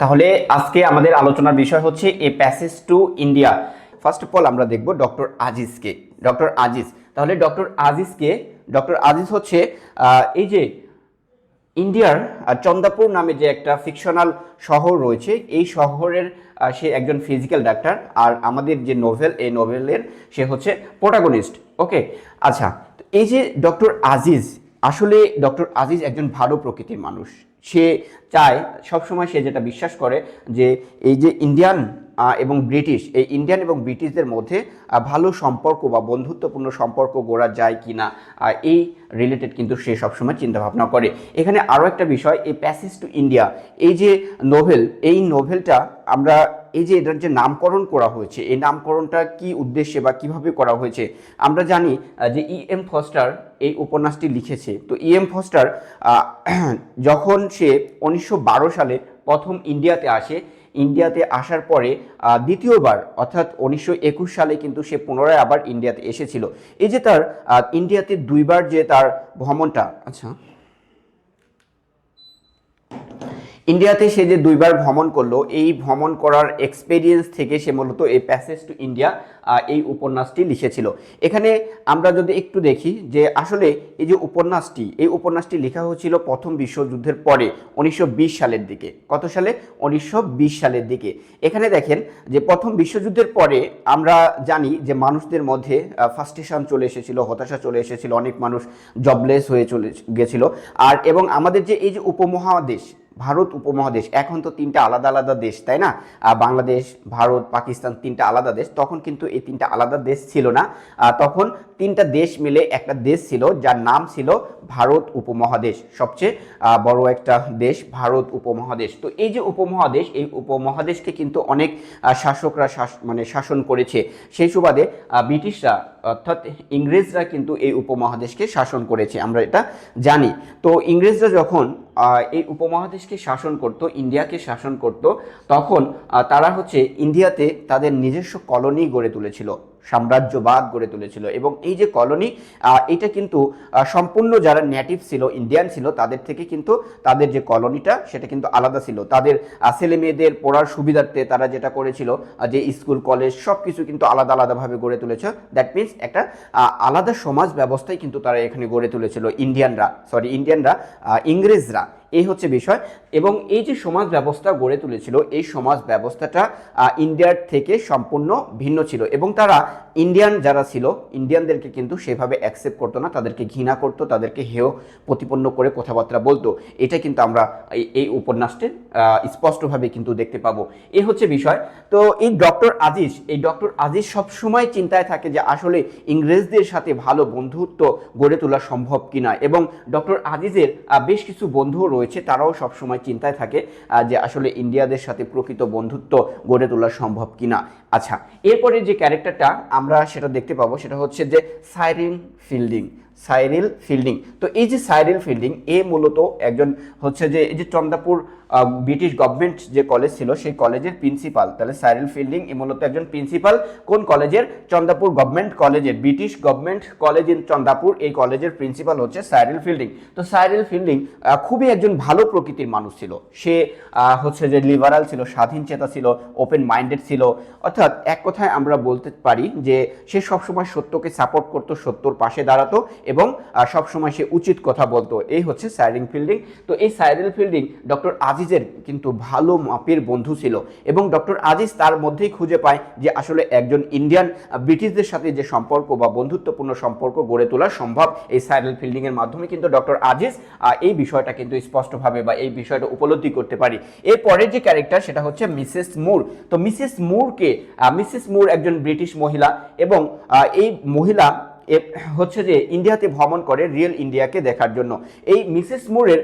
তাহলে আজকে আমাদের আলোচনার বিষয় হচ্ছে a passage to India. First of all আমরা দেখব ডক্টর আজিজকে। ডক্টর আজিজ, তাহলে ডক্টর আজিজ হচ্ছে এই যে ইন্ডিয়ার চন্দাপুর নামে যে একটা ফিকশনাল শহর রয়েছে, এই শহরের সে একজন ফিজিক্যাল ডাক্তার। আর আমাদের যে নোভেল, এই নোভেলের সে হচ্ছে প্রোটাগনিস্ট। ওকে, আচ্ছা, এই যে ডক্টর আজিজ, আসলে ডক্টর আজিজ একজন ভালো প্রকৃতির মানুষ। সে চায়, সবসময় সে যেটা বিশ্বাস করে যে এই যে ইন্ডিয়ান এবং ব্রিটিশ, এই ইন্ডিয়ান এবং ব্রিটিশদের মধ্যে ভালো সম্পর্ক বা বন্ধুত্বপূর্ণ সম্পর্ক গড়া যায় কি না, এই রিলেটেড কিন্তু সে সবসময় চিন্তাভাবনা করে। এখানে আরও একটা বিষয়, এই প্যাসেজ টু ইন্ডিয়া, এই যে নোভেল, এই নোভেলটা আমরা এই যে এটার যে নামকরণ করা হয়েছে, এই নামকরণটা কি উদ্দেশ্যে বা কিভাবে করা হয়েছে আমরা জানি যে এম ফস্টার এই উপন্যাসটি লিখেছে। তো এম ফস্টার যখন সে 1912 সালে প্রথম ইন্ডিয়াতে আসে, ইন্ডিয়াতে আসার পরে দ্বিতীয়বার অর্থাৎ 1921 সালে কিন্তু সে পুনরায় আবার ইন্ডিয়াতে এসেছিল। এই যে তার ইন্ডিয়াতে দুইবার যে তার ভ্রমণটা, আচ্ছা, ইন্ডিয়াতে সে যে দুইবার ভ্রমণ করলো, এই ভ্রমণ করার এক্সপেরিয়েন্স থেকে সে মূলত এই প্যাসেজ টু ইন্ডিয়া এই উপন্যাসটি লিখেছিল। এখানে আমরা যদি একটু দেখি যে আসলে এই যে উপন্যাসটি লেখা হয়েছিল প্রথম বিশ্বযুদ্ধের পরে 1920 সালের দিকে। কত সালে? 1920 সালের দিকে। এখানে দেখেন যে প্রথম বিশ্বযুদ্ধের পরে আমরা জানি যে মানুষদের মধ্যে ফ্রাস্ট্রেশন চলে এসেছিল, হতাশা চলে এসেছিল, অনেক মানুষ জবলেস হয়ে চলে গেছিল। আর এবং আমাদের যে এই যে উপমহাদেশ, ভারত উপমহাদেশ, এখন তো তিনটা আলাদা আলাদা দেশ, তাই না? বাংলাদেশ, ভারত, পাকিস্তান, তিনটা আলাদা দেশ। তখন কিন্তু এই তিনটা আলাদা দেশ ছিল না। তখন তিনটা দেশ মিলে একটা দেশ ছিল যার নাম ছিল ভারত উপমহাদেশ। সবচেয়ে বড় একটা দেশ ভারত উপমহাদেশ। তো এই যে উপমহাদেশ, এই উপমহাদেশকে কিন্তু অনেক শাসকরা শাসন করেছে। সেই সুবাদে ব্রিটিশরা অর্থাৎ ইংরেজরা কিন্তু এই উপমহাদেশকে শাসন করেছে, আমরা এটা জানি। তো ইংরেজরা যখন এই উপমহাদেশকে শাসন করত, ইন্ডিয়াকে শাসন করত, তখন তারা হচ্ছে ইন্ডিয়াতে তাদের নিজস্ব কলোনি গড়ে তুলেছিল, সাম্রাজ্যবাদ গড়ে তুলেছিল। এবং এই যে কলোনি, এটা কিন্তু সম্পূর্ণ যারা নেটিভ ছিল, ইন্ডিয়ান ছিল, তাদের থেকে কিন্তু তাদের যে কলোনিটা সেটা কিন্তু আলাদা ছিল। তাদের ছেলে মেয়েদের পড়ার সুবিধার্থে তারা যেটা করেছিল, যে স্কুল কলেজ সব কিছু কিন্তু আলাদা আলাদাভাবে গড়ে তুলেছে। দ্যাট মিনস একটা আলাদা সমাজ ব্যবস্থাই কিন্তু তারা এখানে গড়ে তুলেছিল ইন্ডিয়ানরা, ইংরেজরা। এই হচ্ছে বিষয়। এবং এই যে সমাজ ব্যবস্থা গড়ে তুলেছিল, এই সমাজ ব্যবস্থাটা ইন্ডিয়ার থেকে সম্পূর্ণ ভিন্ন ছিল। এবং তারা ইন্ডিয়ান যারা ছিল, ইন্ডিয়ানদেরকে কিন্তু সেভাবে অ্যাকসেপ্ট করতো না, তাদেরকে ঘৃণা করতো, তাদেরকে হেয় প্রতিপন্ন করে কথাবার্তা বলতো। এটা কিন্তু আমরা এই উপন্যাসটি স্পষ্টভাবে কিন্তু দেখতে পাবো। এই হচ্ছে বিষয়। তো এই ডক্টর আজিজ সবসময় চিন্তায় থাকে যে আসলে ইংরেজদের সাথে ভালো বন্ধুত্ব গড়ে তোলা সম্ভব কিনা। এবং ডক্টর আজিজের বেশ কিছু বন্ধু রয়েছে, তারাও সবসময় চিন্তায় থাকে যে আসলে ইন্ডিয়াদের সাথে প্রকৃত বন্ধুত্ব গড়ে তোলা সম্ভব কিনা। আচ্ছা, এরপরে যে ক্যারেক্টারটা আমরা সেটা দেখতে পাবো সেটা হচ্ছে যে সাইরিল ফিল্ডিং। তো এই যে সাইরিল ফিল্ডিং, এ মূলত একজন হচ্ছে যে এই যে চন্দাপুর ব্রিটিশ গভর্নমেন্ট যে কলেজ ছিল, সেই কলেজের প্রিন্সিপাল। তাহলে সাইরিল ফিল্ডিং এ মূলত একজন প্রিন্সিপাল। কোন কলেজের? চন্দাপুর গভর্নমেন্ট কলেজের, ব্রিটিশ গভর্নমেন্ট কলেজ ইন চন্দাপুর, এই কলেজের প্রিন্সিপাল হচ্ছে সাইরিল ফিল্ডিং। তো সাইরিল ফিল্ডিং খুবই একজন ভালো প্রকৃতির মানুষ ছিল। সে হচ্ছে যে লিবারাল ছিল, স্বাধীন চেতা ছিল, ওপেন মাইন্ডেড ছিল। অর্থাৎ এক কথায় আমরা বলতে পারি যে সে সবসময় সত্যকে সাপোর্ট করতো, সত্যর পাশে দাঁড়াতো এবং সবসময় সে উচিত কথা বলতো। এই হচ্ছে সাইরিল ফিল্ডিং। তো এই সাইরিল ফিল্ডিং ডক্টর আজিজের কিন্তু ভালো মাপের বন্ধু ছিল। এবং ডক্টর আজিজ তার মধ্যেই খুঁজে পায় যে আসলে একজন ইন্ডিয়ান ব্রিটিশদের সাথে যে সম্পর্ক বা বন্ধুত্বপূর্ণ সম্পর্ক গড়ে তোলা সম্ভব এই সাইরিল ফিল্ডিং এর মাধ্যমে। কিন্তু ডক্টর আজিজ এই বিষয়টা কিন্তু স্পষ্টভাবে বা এই বিষয়টা উপলব্ধি করতে পারি। এরপরে যে ক্যারেক্টার সেটা হচ্ছে মিসেস মুর। তো মিসেস মুর একজন ব্রিটিশ মহিলা। এবং এই মহিলা হচ্ছে যে ইন্ডিয়াতে ভ্রমণ করে রিয়েল ইন্ডিয়াকে দেখার জন্য। এই মিসেস মুরের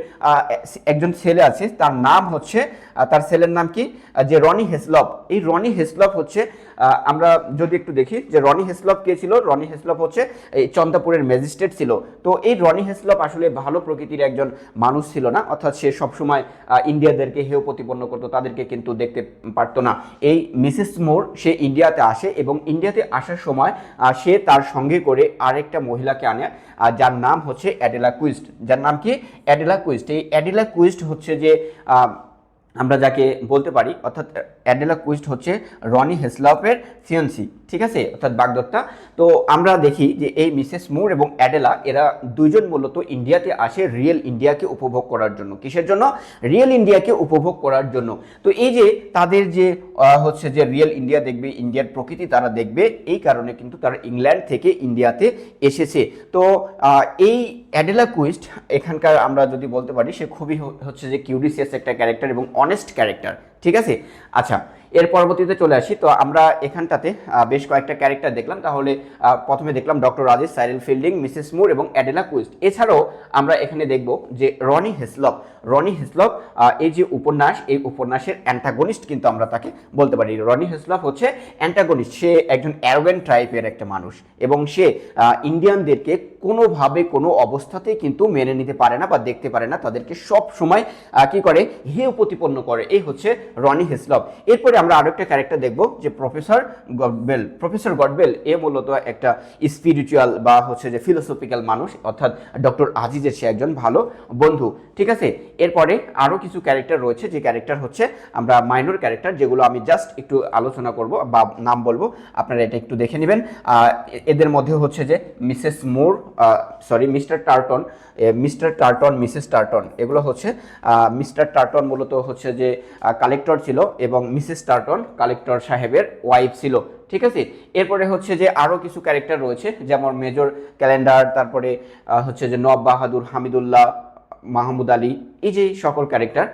একজন ছেলে আছে, তার নাম হচ্ছে, তার ছেলের নাম কি, যে রনি হেসলপ। এই রনি হেসলপ হচ্ছে, আমরা যদি একটু দেখি যে রনি হেসলপ কে ছিল। রনি হেসলপ হচ্ছে এই চন্দাপুরের ম্যাজিস্ট্রেট ছিল। তো এই রনি হেসলপ আসলে ভালো প্রকৃতির একজন মানুষ ছিল না, অর্থাৎ সে সবসময় ইন্ডিয়াদেরকে হেয় প্রতিপন্ন করতো, তাদেরকে কিন্তু দেখতে পারতো না। এই মিসেস মুর সে ইন্ডিয়াতে আসে এবং ইন্ডিয়াতে আসার সময় সে তার সঙ্গে করে আরেকটা মহিলাকে আনে, যার নাম হচ্ছে অ্যাডেলা কুইস্ট। যার নাম কি? Adela quest. এই অ্যাডেলা কুইস্ট হচ্ছে যে আমরা যাকে বলতে পারি, অর্থাৎ অ্যাডেলা কুইস্ট হচ্ছে রনি হেসলফের ফিয়ন্সি, ঠিক আছে, অর্থাৎ বাগদত্তা। তো আমরা দেখি যে এই মিসেস মুর এবং অ্যাডেলা এরা দুইজন মূলত ইন্ডিয়াতে আসে রিয়েল ইন্ডিয়াকে উপভোগ করার জন্য। কিসের জন্য? রিয়েল ইন্ডিয়াকে উপভোগ করার জন্য। তো এই যে তাদের যে হচ্ছে যে রিয়েল ইন্ডিয়া দেখবে, ইন্ডিয়ার প্রকৃতি তারা দেখবে, এই কারণে কিন্তু তারা ইংল্যান্ড থেকে ইন্ডিয়াতে এসেছে। তো এই অ্যাডেলা কুইস্ট এখানকার আমরা যদি বলতে পারি সে খুবই হচ্ছে যে কিউরিসিয়াস একটা ক্যারেক্টার এবং অনেস্ট ক্যারেক্টার, ঠিক আছে। আচ্ছা, এর পরবর্তীতে চলে আসি। তো আমরা এখানটাতে বেশ কয়েকটা ক্যারেক্টার দেখলাম। তাহলে প্রথমে দেখলাম doctor Rajesh, Cyril Fielding, Mrs Moore এবং অ্যাডেলা কুইস্ট। এছাড়াও আমরা এখানে দেখব যে রনি হেসলপ। রনি হেসলপ এই যে উপন্যাস, এই উপন্যাসের অ্যান্টাগনিস্ট কিন্তু আমরা তাকে বলতে পারি। রনি হেসলপ হচ্ছে অ্যান্টাগনিস্ট। সে একজন অ্যারোগেন্ট টাইপের একটা মানুষ এবং সে ইন্ডিয়ানদেরকে কোনোভাবে কোনো অবস্থাতেই কিন্তু মেনে নিতে পারে না বা দেখতে পারে না, তাদেরকে সব সময় কি করে, হেয় প্রতিপন্ন করে। এই হচ্ছে রনি হেসলপ। এরপরে আমরা আরো একটা ক্যারেক্টার দেখব যে প্রফেসর গডবেল। প্রফেসর গডবেল এ মূলত একটা স্পিরিচুয়াল বা হচ্ছে যে ফিলোসফিক্যাল মানুষ, অর্থাৎ ডক্টর আজিজের সে একজন ভালো বন্ধু, ঠিক আছে। এরপরে আরো কিছু ক্যারেক্টার রয়েছে, যে ক্যারেক্টার হচ্ছে আমরা মাইনর ক্যারেক্টার, যেগুলো আমি জাস্ট একটু আলোচনা করব বা নাম বলবো, আপনারা এটা একটু দেখে নেবেন। এদের মধ্যে হচ্ছে যে মিসেস মুর, মিস্টার টার্টন, মিসেস টার্টন, এগুলো হচ্ছে মিস্টার টার্টন মূলত হচ্ছে যে কালেক্টর ছিল এবং মিসেস টার্টন কালেক্টর সাহেবের ওয়াইফ ছিল, ঠিক আছে। এরপরে হচ্ছে যে আরও কিছু ক্যারেক্টার রয়েছে, যেমন মেজর ক্যালেন্ডার, তারপরে হচ্ছে যে নব বাহাদুর, হামিদুল্লাহ, মাহমুদ আলী, এই যে সকল ক্যারেক্টার,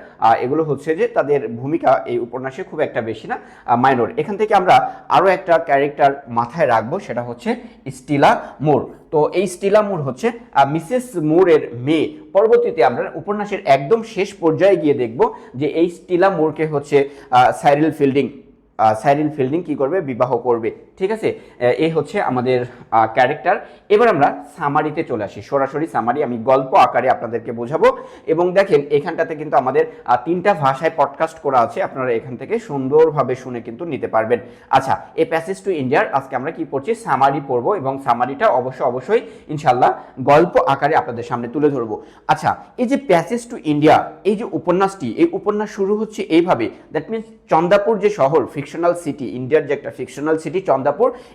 এগুলো হচ্ছে যে তাদের ভূমিকা এই উপন্যাসে খুব একটা বেশি না, মাইনর। এখান থেকে আমরা আরও একটা ক্যারেক্টার মাথায় রাখবো, সেটা হচ্ছে স্টিলা মুর। তো এই স্টিলা মুর হচ্ছে মিসেস মুরের মেয়ে। পরবর্তীতে আমরা উপন্যাসের একদম শেষ পর্যায়ে গিয়ে দেখব যে এই স্টিলা মুরকে হচ্ছে সাইরিল ফিল্ডিং কি করবে, বিবাহ করবে, ঠিক আছে। এই হচ্ছে আমাদের ক্যারেক্টার। এবার আমরা সামারিতে চলে আসি, সরাসরি সামারি আমি গল্প আকারে আপনাদেরকে বোঝাবো। এবং দেখেন এখানটাতে কিন্তু আমাদের 3টা ভাষায় পডকাস্ট করা আছে, আপনারা এখান থেকে সুন্দরভাবে শুনে কিন্তু নিতে পারবেন। আচ্ছা, এই প্যাসেজ টু ইন্ডিয়ার আজকে আমরা কি পড়ছি, সামারি পড়বো, এবং সামারিটা অবশ্যই ইনশাল্লাহ গল্প আকারে আপনাদের সামনে তুলে ধরবো। আচ্ছা, এই যে প্যাসেজ টু ইন্ডিয়া, এই যে উপন্যাসটি, এই উপন্যাস শুরু হচ্ছে এইভাবে, দ্যাট মিনস চন্দাপুর যে শহর, ফিকশনাল সিটি, ইন্ডিয়ার যে একটা ফিকশনাল সিটি চন্দাপুর,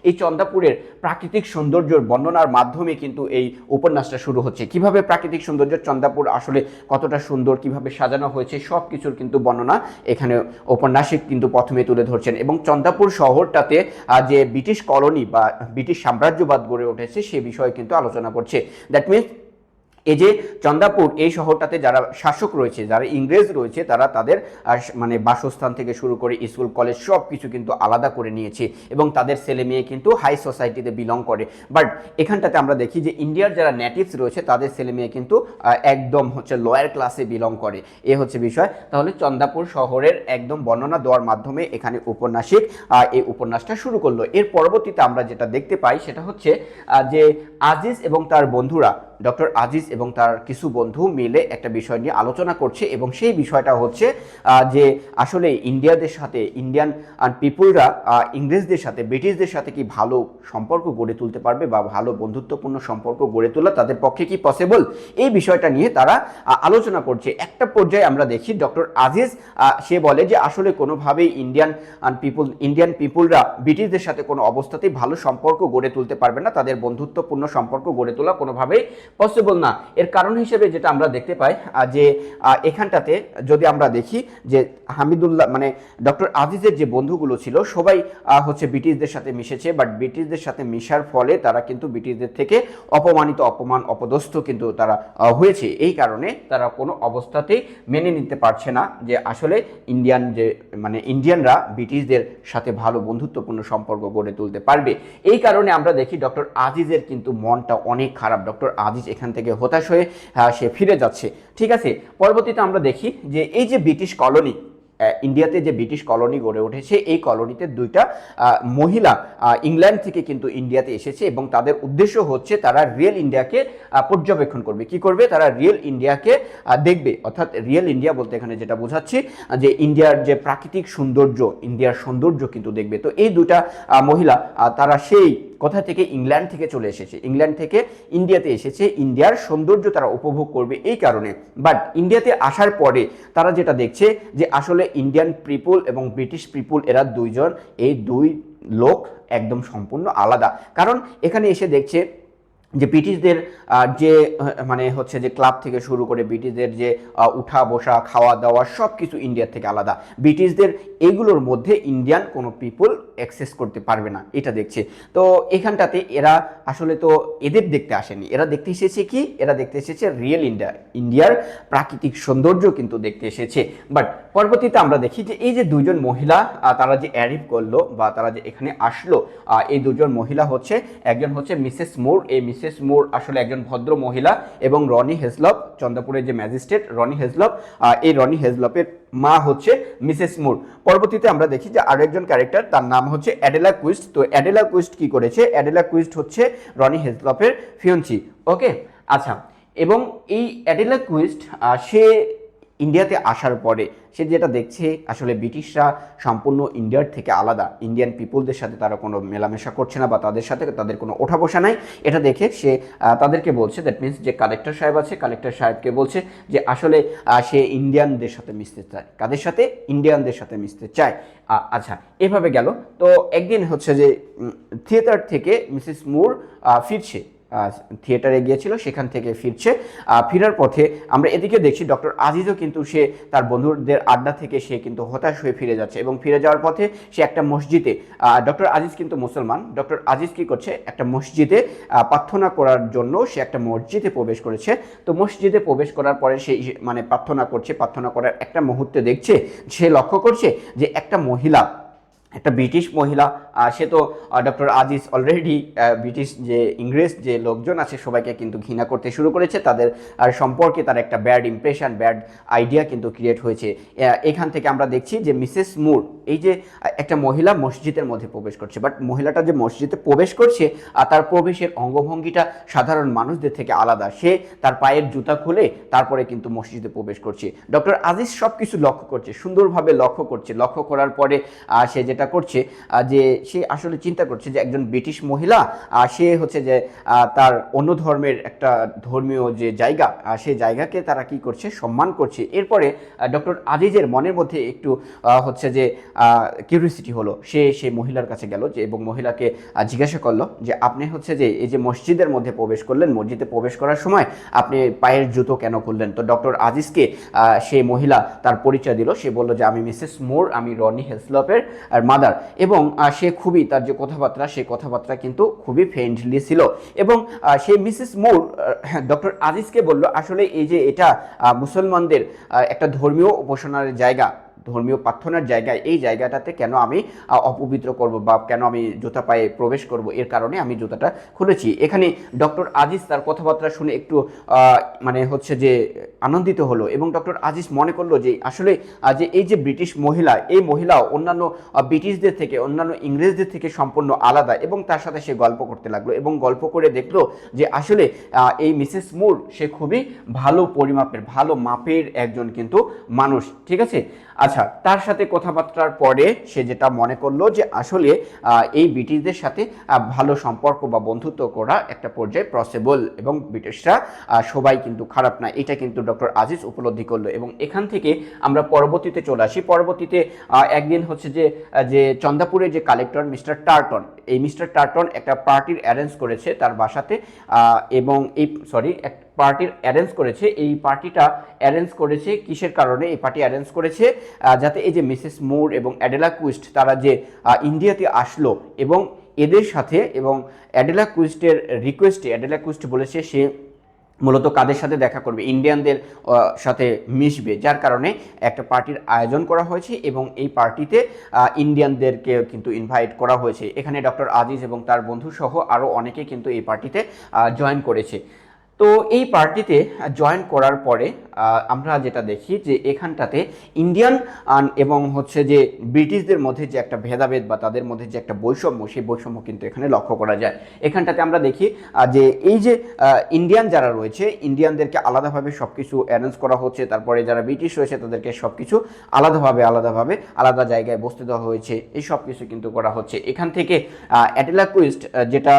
এই চন্দাপুরের প্রাকৃতিক সৌন্দর্যের বর্ণনার মাধ্যমে কিন্তু এই উপন্যাসটা শুরু হচ্ছে। কিভাবে প্রাকৃতিক সৌন্দর্য, চন্দাপুর আসলে কতটা সুন্দর, কিভাবে সাজানো হয়েছে, সব কিছুর কিন্তু বর্ণনা এখানে ঔপন্যাসিক কিন্তু প্রথমে তুলে ধরছেন। এবং চন্দাপুর শহরটাতে যে ব্রিটিশ কলোনি বা ব্রিটিশ সাম্রাজ্যবাদ গড়ে উঠেছে সে বিষয়ে কিন্তু আলোচনা করছে। দ্যাট মিনস এই যে চন্দাপুর, এই শহরটাতে যারা শাসক রয়েছে, যারা ইংরেজ রয়েছে, তারা তাদের মানে বাসস্থান থেকে শুরু করে স্কুল কলেজ সব কিছু কিন্তু আলাদা করে নিয়েছে এবং তাদের ছেলে মেয়ে কিন্তু হাই সোসাইটিতে বিলং করে। বাট এখানটাতে আমরা দেখি যে ইন্ডিয়ার যারা নেটিভস রয়েছে তাদের ছেলে মেয়ে কিন্তু একদম হচ্ছে লোয়ার ক্লাসে বিলং করে, এ হচ্ছে বিষয়। তাহলে চন্দাপুর শহরের একদম বর্ণনা দেওয়ার মাধ্যমে এখানে উপন্যাসিক এই উপন্যাসটা শুরু করলো। এর পরবর্তীতে আমরা যেটা দেখতে পাই সেটা হচ্ছে যে আজিজ এবং তার বন্ধুরা, ডক্টর আজিজ এবং তার কিছু বন্ধু মিলে একটা বিষয় নিয়ে আলোচনা করছে এবং সেই বিষয়টা হচ্ছে যে আসলে ইন্ডিয়াদের সাথে, ইন্ডিয়ান পিপুলরা ইংরেজদের সাথে, ব্রিটিশদের সাথে কি ভালো সম্পর্ক গড়ে তুলতে পারবে বা ভালো বন্ধুত্বপূর্ণ সম্পর্ক গড়ে তোলা তাদের পক্ষে কি পসিবল, এই বিষয়টা নিয়ে তারা আলোচনা করছে। একটা পর্যায়ে আমরা দেখি ডক্টর আজিজ সে বলে যে আসলে কোনোভাবেই ইন্ডিয়ান পিপুলরা ব্রিটিশদের সাথে কোনো অবস্থাতেই ভালো সম্পর্ক গড়ে তুলতে পারবে না, তাদের বন্ধুত্বপূর্ণ সম্পর্ক গড়ে তোলা কোনোভাবেই পসিবল না। এর কারণ হিসেবে যেটা আমরা দেখতে পাই যে এখানটাতে যদি আমরা দেখি যে হামিদুল্লাহ মানে ডক্টর আজিজের যে বন্ধুগুলো ছিল সবাই হচ্ছে ব্রিটিশদের সাথে মিশেছে, বাট ব্রিটিশদের সাথে মিশার ফলে তারা কিন্তু ব্রিটিশদের থেকে অপদস্থ কিন্তু তারা হয়েছে। এই কারণে তারা কোনো অবস্থাতেই মেনে নিতে পারছে না যে আসলে ইন্ডিয়ানরা ব্রিটিশদের সাথে ভালো বন্ধুত্বপূর্ণ সম্পর্ক গড়ে তুলতে পারবে। এই কারণে আমরা দেখি ডক্টর আজিজের কিন্তু মনটা অনেক খারাপ, ডক্টর আজিজ এখান থেকে হতাশ হয়ে সে ফিরে যাচ্ছে, ঠিক আছে। পরবর্তীতে আমরা দেখি যে এই যে ব্রিটিশ কলোনি, ইন্ডিয়াতে যে ব্রিটিশ কলোনি গড়ে উঠেছে, এই কলোনিতে 2টা মহিলা ইংল্যান্ড থেকে কিন্তু ইন্ডিয়াতে এসেছে এবং তাদের উদ্দেশ্য হচ্ছে তারা রিয়েল ইন্ডিয়াকে পর্যবেক্ষণ করবে। কি করবে? তারা রিয়েল ইন্ডিয়াকে দেখবে, অর্থাৎ রিয়েল ইন্ডিয়া বলতে এখানে যেটা বোঝাচ্ছি যে ইন্ডিয়ার যে প্রাকৃতিক সৌন্দর্য, ইন্ডিয়ার সৌন্দর্য কিন্তু দেখবে। তো এই 2টা মহিলা তারা সেই কোথা থেকে? ইংল্যান্ড থেকে চলে এসেছে, ইংল্যান্ড থেকে ইন্ডিয়াতে এসেছে, ইন্ডিয়ার সৌন্দর্য তারা উপভোগ করবে এই কারণে। বাট ইন্ডিয়াতে আসার পরে তারা যেটা দেখছে যে আসলে ইন্ডিয়ান পিপুল এবং ব্রিটিশ পিপুল এরা দুইজন, এই দুই লোক একদম সম্পূর্ণ আলাদা। কারণ এখানে এসে দেখছে যে ব্রিটিশদের যে মানে হচ্ছে যে ক্লাব থেকে শুরু করে ব্রিটিশদের যে উঠা বসা খাওয়া দাওয়া সব কিছু ইন্ডিয়ার থেকে আলাদা। ব্রিটিশদের এগুলোর মধ্যে ইন্ডিয়ান কোনো পিপল অ্যাক্সেস করতে পারবে না, এটা দেখছে। তো এখানটাতে এরা আসলে তো এদের দেখতে আসেনি, এরা দেখতে এসেছে কি? এরা দেখতে এসেছে রিয়েল ইন্ডিয়া, ইন্ডিয়ার প্রাকৃতিক সৌন্দর্য কিন্তু দেখতে এসেছে। বাট পরবর্তীতে আমরা দেখি যে এই যে দুজন মহিলা তারা যে অ্যারিভ করলো বা তারা যে এখানে আসলো, এই দুজন মহিলা হচ্ছে, একজন হচ্ছে মিসেস মুর। এই মিসেস মুর আসলে একজন ভদ্র মহিলা, এবং রনি হেজলপ, চন্দ্রপুরের যে ম্যাজিস্ট্রেট রনি হেজলপ, এই রনি হেজলপের মা হচ্ছে মিসেস মুর। পরবর্তীতে আমরা দেখি যে আরেকজন ক্যারেক্টার, তার নাম হচ্ছে অ্যাডেলা কুইস্ট। তো অ্যাডেলা কুইস্ট কি করেছে? অ্যাডেলা কুইস্ট হচ্ছে রনি হেজলপের ফিয়ন্সি। ওকে, আচ্ছা। এবং এই অ্যাডেলা কুইস্ট সে ইন্ডিয়াতে আসার পরে সে যেটা দেখছে আসলে ব্রিটিশরা সম্পূর্ণ ইন্ডিয়ার থেকে আলাদা, ইন্ডিয়ান পিপুলদের সাথে তারা কোনো মেলামেশা করছে না বা তাদের সাথে তাদের কোনো ওঠা বসা নাই। এটা দেখে সে তাদেরকে বলছে, দ্যাট মিনস যে কালেক্টর সাহেব আছে, কালেক্টর সাহেবকে বলছে যে আসলে সে ইন্ডিয়ানদের সাথে মিশতে চায়। কাদের সাথে? ইন্ডিয়ানদের সাথে মিশতে চায়। আচ্ছা, এভাবে গেল। তো একদিন হচ্ছে যে থিয়েটার থেকে মিসেস মুর ফিরছে, থিয়েটারে গিয়েছিল, সেখান থেকে ফিরছে। ফেরার পথে আমরা এদিকে দেখছি ডক্টর আজিজও কিন্তু সে তার বন্ধুদের আড্ডা থেকে সে কিন্তু হতাশ হয়ে ফিরে যাচ্ছে, এবং ফিরে যাওয়ার পথে সে একটা মসজিদে, ডক্টর আজিজ কিন্তু মুসলমান, ডক্টর আজিজ কি করছে? একটা মসজিদে প্রার্থনা করার জন্য সে একটা মসজিদে প্রবেশ করেছে। তো মসজিদে প্রবেশ করার পরে সে মানে প্রার্থনা করছে, প্রার্থনা করার একটা মুহূর্তে দেখছে, সে লক্ষ্য করছে যে একটা মহিলা, একটা ব্রিটিশ মহিলা, সে তো ডক্টর আজিজ অলরেডি ব্রিটিশ যে ইংরেজ যে লোকজন আছে সবাইকে কিন্তু ঘৃণা করতে শুরু করেছে, তাদের আর সম্পর্কে তার একটা ব্যাড ইমপ্রেশন, ব্যাড আইডিয়া কিন্তু ক্রিয়েট হয়েছে। এখান থেকে আমরা দেখছি যে মিসেস মুর, এই যে একটা মহিলা মসজিদের মধ্যে প্রবেশ করছে, বাট মহিলাটা যে মসজিদে প্রবেশ করছে তার প্রবেশের অঙ্গভঙ্গিটা সাধারণ মানুষদের থেকে আলাদা। সে তার পায়ের জুতা খুলে তারপরে কিন্তু মসজিদে প্রবেশ করছে। ডক্টর আজিজ সব কিছু লক্ষ্য করছে, সুন্দরভাবে লক্ষ্য করছে। লক্ষ্য করার পরে সে যেটা করছে যে সে আসলে চিন্তা করছে যে একজন ব্রিটিশ মহিলা, সে হচ্ছে যে তার অন্য ধর্মের একটা ধর্মীয় যে জায়গা, সেই জায়গাকে তারা কি করছে? সম্মান করছে। এরপরে ডক্টর আজিজের মনের মধ্যে একটু হচ্ছে যে কিউরিওসিটি হলো, সে সেই মহিলার কাছে গেল যে, এবং মহিলাকে জিজ্ঞাসা করলো যে আপনি হচ্ছে যে এই যে মসজিদের মধ্যে প্রবেশ করলেন, মসজিদে প্রবেশ করার সময় আপনি পায়ের জুতো কেন খুললেন? তো ডক্টর আজিজকে সেই মহিলা তার পরিচয় দিল। সে বলল যে আমি মিসেস মুর, আমি রনি হেজলপের মাদার। এবং সে খুবই, তার যে কথাবার্তা, সেই কথাবার্তা কিন্তু খুবই ফ্রেন্ডলি ছিল। এবং সেই মিসেস মুর ডক্টর আজিজকে বলল আসলে এই যে এটা মুসলমানদের একটা ধর্মীয় উপাসনার জায়গা, ধর্মীয় প্রার্থনার জায়গায়, এই জায়গাটাতে কেন আমি অপবিত্র করব বা কেন আমি জুতা পায়ে প্রবেশ করব? এর কারণে আমি জুতাটা খুলেছি। এখানে ডক্টর আজিজ তার কথাবার্তা শুনে একটু মানে হচ্ছে যে আনন্দিত হলো, এবং ডক্টর আজিজ মনে করলো যে আসলে যে এই যে ব্রিটিশ মহিলা, এই মহিলাও অন্যান্য ব্রিটিশদের থেকে, অন্যান্য ইংরেজদের থেকে সম্পূর্ণ আলাদা। এবং তার সাথে সে গল্প করতে লাগলো, এবং গল্প করে দেখলো যে আসলে এই মিসেস মুর সে খুবই ভালো পরিমাপের, ভালো মাপের একজন কিন্তু মানুষ। ঠিক আছে, আচ্ছা। তার সাথে কথাবার্তার পরে সে যেটা মনে করলো যে আসলে এই ব্রিটিশদের সাথে ভালো সম্পর্ক বা বন্ধুত্ব করা একটা পর্যায়ে পসিবল, এবং ব্রিটিশরা সবাই কিন্তু খারাপ না, এটা কিন্তু ডক্টর আজিজ উপলব্ধি করলো। এবং এখান থেকে আমরা পরবর্তীতে চলে আসি। পরবর্তীতে একদিন হচ্ছে যে চন্দ্রপুরের যে কালেক্টর মিস্টার টার্টন, এই মিস্টার টার্টন একটা পার্টির অ্যারেঞ্জ করেছে তার বাসাতে, এবং এই পার্টির অ্যারেঞ্জ করেছে। এই পার্টিটা অ্যারেঞ্জ করেছে কিসের কারণে? এই পার্টি অ্যারেঞ্জ করেছে যাতে এই যে মিসেস মুর এবং অ্যাডেলা কুইস্ট তারা যে ইন্ডিয়াতে আসলো, এবং এদের সাথে, এবং অ্যাডেলা কুইস্টের রিকোয়েস্টে অ্যাডেলা কুইস্ট বলেছে সে মূলত কাদের সাথে দেখা করবে? ইন্ডিয়ানদের সাথে মিশবে, যার কারণে একটা পার্টির আয়োজন করা হয়েছে, এবং এই পার্টিতে ইন্ডিয়ানদেরকে কিন্তু ইনভাইট করা হয়েছে। এখানে ডক্টর আজিজ এবং তার বন্ধু সহ আরও অনেকে কিন্তু এই পার্টিতে জয়েন করেছে। তো এই পার্টিতে জয়েন করার পরে আমরা যেটা দেখি যে এখানটাতে ইন্ডিয়ান এবং হচ্ছে যে ব্রিটিশদের মধ্যে যে একটা ভেদাভেদ বা তাদের মধ্যে যে একটা বৈষম্য, সেই বৈষম্য কিন্তু এখানে লক্ষ্য করা যায়। এখানটাতে আমরা দেখি যে এই যে ইন্ডিয়ান যারা রয়েছে, ইন্ডিয়ানদেরকে আলাদাভাবে সব কিছু অ্যারেঞ্জ করা হচ্ছে, তারপরে যারা ব্রিটিশ রয়েছে তাদেরকে সব কিছু আলাদাভাবে আলাদা জায়গায় বসতে দেওয়া হয়েছে, এই সব কিছু কিন্তু করা হচ্ছে। এখান থেকে অ্যাডেলা কুইস্ট যেটা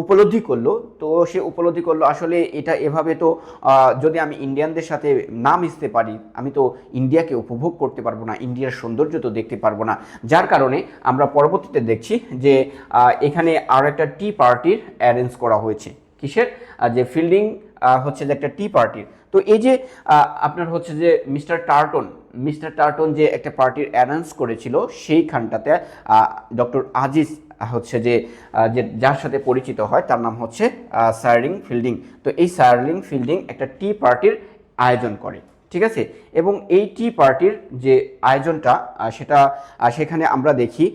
উপলব্ধি করলো, তো সে উপলব্ধি করলো আসলে এটা এভাবে তো যদি আমি ইন্ডিয়ানদের সাথে না মিশতে পারি, আমি তো ইন্ডিয়াকে উপভোগ করতে পারবো না, ইন্ডিয়ার সৌন্দর্য তো দেখতে পারবো না। যার কারণে আমরা পরবর্তীতে দেখছি যে এখানে আর একটা টি পার্টির অ্যারেঞ্জ করা হয়েছে। কিসের? যে ফিল্ডিং হচ্ছে যে একটা টি পার্টির। তো এই যে আপনার হচ্ছে যে মিস্টার টার্টন যে একটা পার্টির অ্যারেঞ্জ করেছিল, সেইখানটাতে ডক্টর আজিজ হচ্ছে যে যার সাথে পরিচিত হয় তার নাম হচ্ছে সার্লিং ফিল্ডিং। তো এই সার্লিং ফিল্ডিং একটা টি পার্টির আয়োজন করে, ঠিক আছে। এবং এই টি পার্টির যে আয়োজনটা সেটা সেখানে আমরা দেখি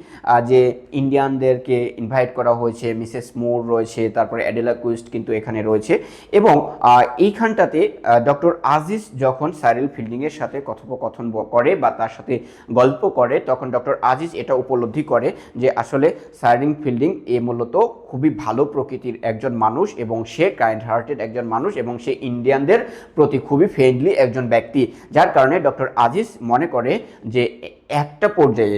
যে ইন্ডিয়ানদেরকে ইনভাইট করা হয়েছে, মিসেস মুর রয়েছে, তারপরে অ্যাডেলা কুইস্ট কিন্তু এখানে রয়েছে। এবং এইখানটাতে ডক্টর আজিজ যখন সাইরিল ফিল্ডিংয়ের সাথে কথোপকথন করে বা তার সাথে গল্প করে, তখন ডক্টর আজিজ এটা উপলব্ধি করে যে আসলে সাইরিল ফিল্ডিং মূলত খুবই ভালো প্রকৃতির একজন মানুষ, এবং সে কাইন্ড হার্টেড একজন মানুষ, এবং সে ইন্ডিয়ানদের প্রতি খুবই ফ্রেন্ডলি একজন ব্যক্তি। যার কারণে ডক্টর আজিজ মনে করে যে একটা পর্যায়ে